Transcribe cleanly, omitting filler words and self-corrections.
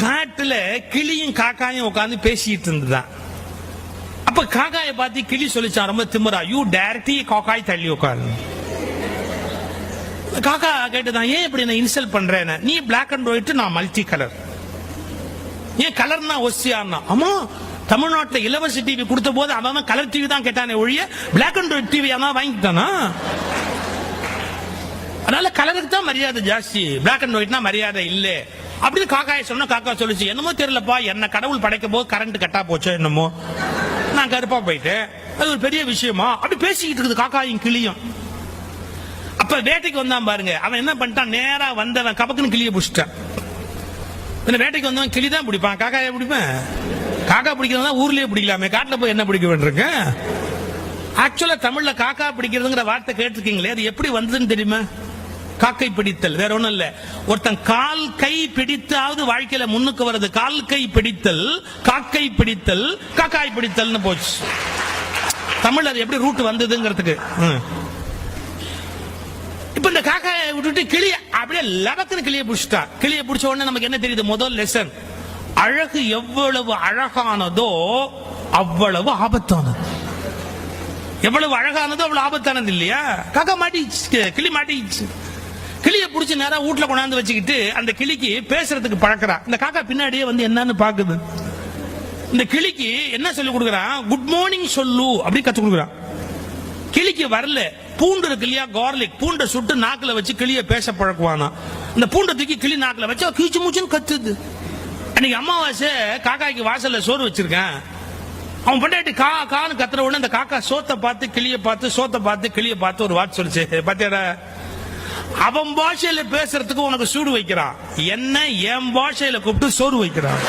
காட்டுல கிளியும் காக்காயும் உட்காந்து பேசிட்டு இருந்துதான். அப்ப காக்காயை பார்த்து கிளி சொல்லிச்சான் ரொம்ப திமிரா, யூ டைரக்ட்லி காக்காய் தள்ளி உட்காரு. காக்கா கேட்டுதான், ஏன் இப்படி நான் இன்சல்ட் பண்றேன், நீ பிளாக் அண்ட் ஒயிட், நான் மல்டி கலர், ஏன் கலர்னா ஒசியான்னா. ஆமா, தமிழ்நாட்டில் இலவச டிவி கொடுத்த போது அவன் கலர் டிவி தான் கேட்டானே ஒழிய பிளாக் அண்ட் ஒயிட் டிவி அவன் வாங்கிட்டானா. அதனால கலருக்கு தான் மரியாதை ஜாஸ்தி, பிளாக் அண்ட் ஒயிட்னா மரியாதை இல்ல அப்படின்னு காக்காயை சொன்னா. காக்கா சொல்லிச்சு, என்னமோ தெரியலப்பா, என்ன கடவுள் படைக்கும் போது கரண்ட் கட்டா போச்சோ என்னமோ, நான் கருப்பா போயிட்டேன், அது ஒரு பெரிய விஷயமா அப்படி பேசிக்கிட்டு இருக்குது காக்காயும் கிளியும். அப்ப வேட்டைக்கு வந்தான் பாருங்க, அவன் என்ன பண்ணிட்டான், நேரா வந்தவன் கபக்குன்னு கிளியை பிடிச்சிட்டான். வேட்டைக்கு வந்தவன் கிளி தான் பிடிப்பான், காக்காயை பிடிப்பேன். காக்கா பிடிக்கிறதா ஊர்லயே பிடிக்கலாமே, காட்டுல போய் என்ன பிடிக்க வேண்டியிருக்கேன். ஆக்சுவலா தமிழ்ல காக்கா பிடிக்கிறதுங்கிற வார்த்தை கேட்டிருக்கீங்களே, அது எப்படி வந்ததுன்னு தெரியுமா? காக்கை பிடித்தல், வேற ஒண்ணும் இல்ல. ஒருத்தன் கால் கை பிடித்தாவது வாழ்க்கையில முன்னுக்கு வருது. கால் கை பிடித்தல், காக்கை பிடித்தல், காக்காய் பிடித்தல்னு போச்சு. தமிழ் அது எப்படி ரூட் வந்ததுங்கிறதுக்கு. இப்ப இந்த காக்காயை விட்டுட்டு கிளிய அப்படியே லபக்குன்னு கிளியை பிடிச்சிட்டா. கிளியை பிடிச்ச உடனே நமக்கு என்ன தெரியுது? முதல் லெசன், அழகு எவ்வளவு அழகானதோ அவ்வளவு ஆபத்தானது. எவ்வளவு அழகானதோ அவ்வளவு ஆபத்தானது இல்லையா? காக்கா மாட்டிச்சு, கிளி மாட்டிச்சு. கிளியை பிடிச்சி நேரா வீட்டுல கொண்டாந்து வச்சுக்கிட்டு அந்த கிளிக்கு பேசுறதுக்கு பழக்கிறா. இந்த காக்கா பின்னாடியே வந்து என்னன்னு பாக்குது. இந்த கிளிக்கு என்ன சொல்லி கொடுக்குறான்? குட் மார்னிங் சொல்லு அப்படி கத்து கொடுக்குறான். கிளிக்கு வரல. பூண்டு இருக்கு இல்லையா, கார்லிக், பூண்டை சுட்டு நாக்குல வச்சு கிளிய பேச பழக்குவானா. இந்த பூண்டை தூக்கி கிளி நாக்குல வச்சு கீச்சு மூச்சுன்னு கத்துது. அன்னைக்கு அமாவாசை காக்காய்க்கு வாசல்ல சோறு வச்சிருக்கேன். அவன் பொண்டாட்டி கா கான்னு கத்துற உடனே அந்த காக்கா சோத்தை பார்த்து கிளிய பார்த்து, சோத்தை பார்த்து கிளிய பார்த்து ஒரு வார்த்தை சொல்லிச்சு. பாத்தியாடா, அவன் பாஷையில பேசுறதுக்கு உனக்கு சூடு வைக்கிறான், என்ன என் பாஷையில கூப்பிட்டு சோறு வைக்கிறான்.